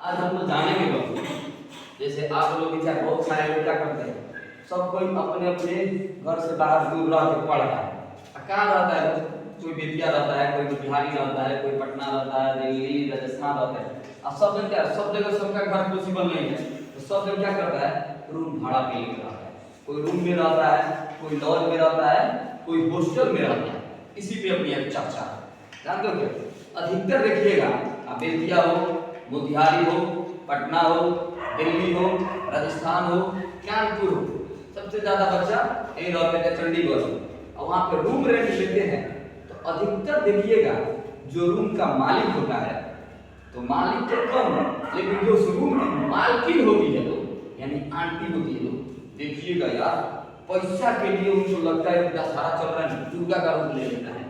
आज हम लोग जानेंगे लोग, जैसे आप लोग विचार बहुत सारे लोग क्या करते हैं, सब कोई अपने अपने घर से बाहर दूर रह के पढ़ रहा है। कहाँ रहता है? कोई बेतिया रहता है, कोई बिहारी रहता है, कोई पटना रहता है, दिल्ली राजस्थान रहता है। अब सब जन क्या, सब जगह सबका घर पॉसिबल नहीं है, तो सब जन क्या करता है, रूम भाड़ा पे लेकर रहता है। कोई रूम में रहता है, कोई लॉज में रहता है, कोई हॉस्टल में रहता है। इसी पे अपनी एक चर्चा जानते हो क्या? अधिकतर देखिएगा, अब बेतिया हो, मोतिहारी हो, पटना हो, दिल्ली हो, राजस्थान हो, कानपुर हो, सबसे ज्यादा बच्चा यही रहते हैं चंडीगढ़, और वहाँ पे रूम रेंट लेते हैं। तो अधिकतर देखिएगा जो रूम का मालिक होता है, तो मालिक तो कम, लेकिन जो उस रूम की मालकिन होती है लोग, यानी आंटी होती है लोग, देखिएगा यार पैसा के लिए उनको लगता है कि सारा चल रहा है, दुर्गा का रूप ले लेता है।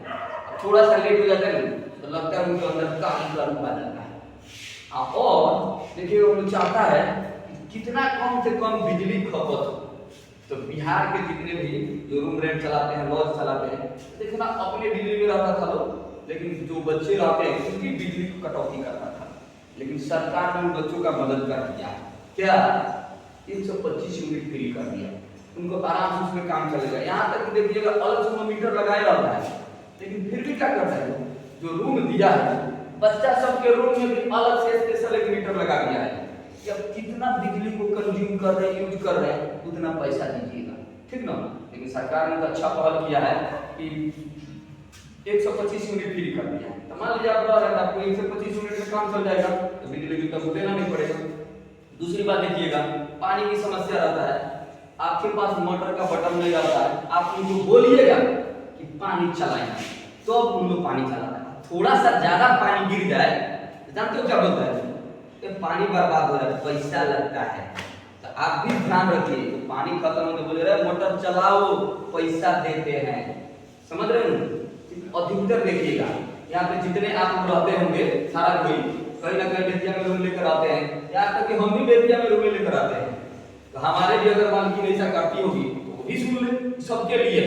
थोड़ा सा लेट हो जाता है तो लगता है उनके अंदर काली का रूप आ जाता है। और देखिए वो लोग चाहता है कि कितना कम से कम बिजली खपत हो। तो बिहार के जितने भी जो रूम रेंट चलाते हैं, लॉज चलाते हैं, देखना अपने बिजली में रहता था लोग, लेकिन जो बच्चे रहते हैं उनकी बिजली को कटौती करता था। लेकिन सरकार ने उन बच्चों का मदद कर दिया, क्या 125 यूनिट फ्री कर दिया, उनको आराम से उसमें काम चलेगा। यहाँ तक देखिएगा अलग से मीटर लगाया रहता है, लेकिन फिर भी क्या करता है, जो रूम दिया है बच्चा सबके रूम में भी अलग से स्पेशल एक मीटर लगा दिया है कि अब कितना बिजली को कंज्यूम कर रहे हैं, यूज कर रहे हैं, उतना पैसा दीजिएगा, ठीक ना। लेकिन सरकार ने तो अच्छा पहल किया है कि 125 यूनिट फ्री कर दिया है। तो मान लीजिए आप रह रहे हैं, आपको 125 यूनिट में काम चल जाएगा, तो बिजली बिल तो देना नहीं पड़ेगा। दूसरी बात देखिएगा, पानी की समस्या रहता है, आपके पास मोटर का बटन नहीं रहता है, आप उनको बोलिएगा कि पानी चलाएं, तो अब उन लोग पानी चलाता है। थोड़ा सा ज्यादा पानी गिर जाए तो जानते हो क्या बोलता है, कि पानी बर्बाद हो रहा है, पैसा लगता है। तो आप भी ध्यान रखिए, तो पानी खत्म हो तो बोले रहे मोटर चलाओ, पैसा देते हैं, समझ रहे हो। अधिकतर देखिएगा यहाँ पे जितने आप रहते होंगे, सारा कोई कहीं ना कहीं बेतिया में रूम लेकर आते हैं, यहाँ तक कि हम भी बेतिया में रूम लेकर आते हैं। तो हमारे भी अगर मालकिन ऐसा करती होगी तो वो भी सुन ले, सबके लिए,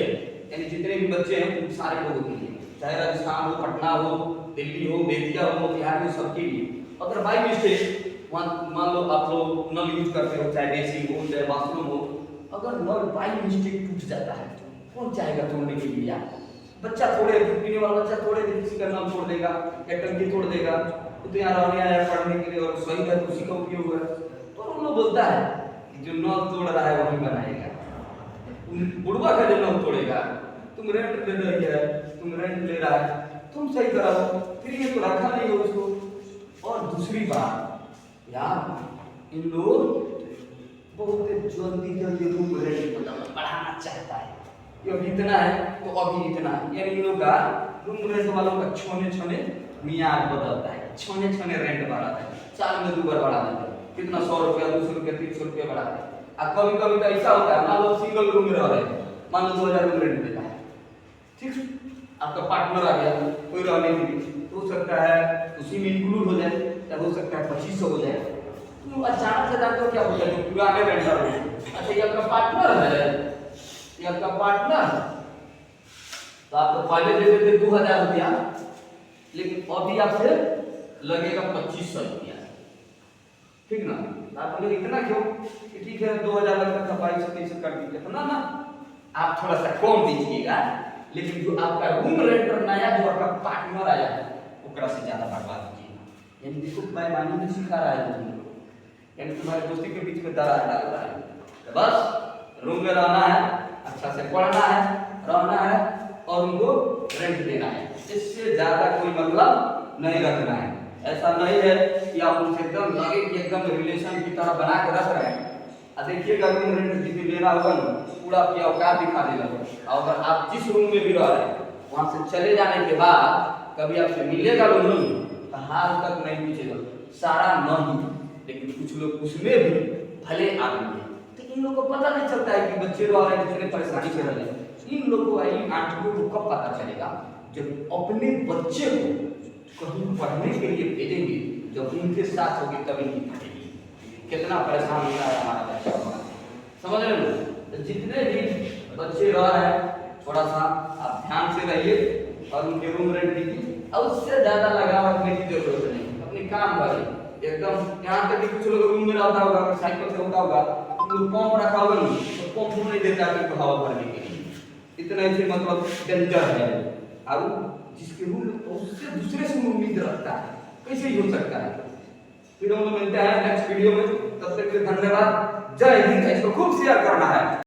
यानी जितने भी बच्चे हैं उन सारे लोगों के लिए, चाहे राजस्थान हो, पटना हो, दिल्ली हो, बेतिया हो, मोतिहारी हो, सबके लिए। अगर बाई मिस्टेक मान लो आप लोग नल यूज करते हो, चाहे बेसिन हो चाहे बाथरूम हो, अगर नल बाई मिस्टेक टूट जाता है तो कौन चाहेगा तोड़ने के लिए यार? बच्चा थोड़े पीने वाला बच्चा थोड़े दिन किसी का नल तोड़ देगा या टंकी तोड़ देगा, तो यहाँ रहने आया पढ़ने के लिए और सही है तो उसी का उपयोग है। तो उन लोग बोलता है कि जो नल तोड़ रहा है वही बनाएगा, बुढ़वा का जो नल तोड़ेगा, तुम रेंट ले रही है, तुम रेंट ले रहा है, तुम सही कराओ, फिर ये तो रखा नहीं हो उसको। और दूसरी बात यार, इन लोग बहुत जल्दी रूम रेंट बढ़ाना चाहता है, ये अभी इतना है तो अभी इतना है, यानी इन लोग का रूम रेंट वालों का छोने छोने मियाद बदलता है, छोने छोने रेंट बढ़ाता है, साल में 2 बार बढ़ा देता है, कितना 100 रुपया 200 रुपया 300 रुपया बढ़ाता है। अब कभी कभी तो ऐसा होता है, मान लो सिंगल रूम में रह रहे हैं, मान लो 2000 रूम रेंट देता है, ठीक, आपका पार्टनर आ गया कोई रहने के लिए, तो हो सकता है उसी में इंक्लूड हो जाए, या हो सकता है 2500 हो जाए। तो अचानक से जानते हो क्या हो जाए, जो पुराने रेंटर हो, अच्छा ये आपका पार्टनर है, ये आपका पार्टनर, तो आप तो पहले देते थे 2000 रुपया, लेकिन अभी आपसे लगेगा 2500 रुपया, ठीक ना। आप बोले इतना क्यों, कि ठीक है 2000 लगता था 2200 कर दीजिए, तो ना आप थोड़ा सा कम दीजिएगा, लेकिन जो आपका रूम रेंटर नया जो आपका पार्टनर आया है ओकरा से ज्यादा बढ़वा दीजिएगा। यानी देखो बेईमानी में सिखा रहा है तुम लोग, यानी तुम्हारे दोस्ती के बीच में दरार डाल रहा है। तो बस रूम में रहना है, अच्छा से पढ़ना है, रहना है और उनको रेंट देना है, इससे ज्यादा कोई मतलब नहीं रखना है। ऐसा नहीं है कि आप उनसे एकदम लगे कि एकदम रिलेशन की तरह बना के रख रहे हैं। देखिएगा रूम रेंट जितनी लेना होगा ना पूरा आपकी औकात दिखा देगा, और अगर आप जिस रूम में भी रह रहे हैं वहां से चले जाने के बाद कभी आपसे मिलेगा रूम तो हाल तक नहीं पूछेगा, सारा नहीं, लेकिन कुछ लोग उसमें भी भले आदमी है, तो इन लोगों को पता नहीं चलता है कि बच्चे रह रहे हैं कितने परेशानी से रह रहे हैं। इन लोगों को इन आंटियों को कब पता चलेगा, जब अपने बच्चे को कहीं पढ़ने के लिए भेजेंगे, जब उनके साथ होगी तभी नहीं पढ़ेगी। कितना परेशान होता है हमारा बच्चा, समझ रहे हो। तो जितने भी बच्चे रह रहे हैं थोड़ा सा आप ध्यान से रहिए और उनके रूम रेंट दीजिए, और उससे ज्यादा लगाव रखने की जरूरत नहीं, अपने काम करिए। एकदम यहाँ तक कि कुछ लोग रूम में रहता होगा, अगर साइकिल से होता होगा तो पंप रखा होगा ना तो पंप नहीं देता है हवा भरने के लिए, इतना ऐसे मतलब डेंजर है। और जिसके रूम में उससे दूसरे से उम्मीद रखता है, कैसे ही हो सकता है। फिर हम लोग मिलते हैं नेक्स्ट वीडियो में, तब तक के लिए धन्यवाद। जय हिंद। इसको खूब शेयर करना है।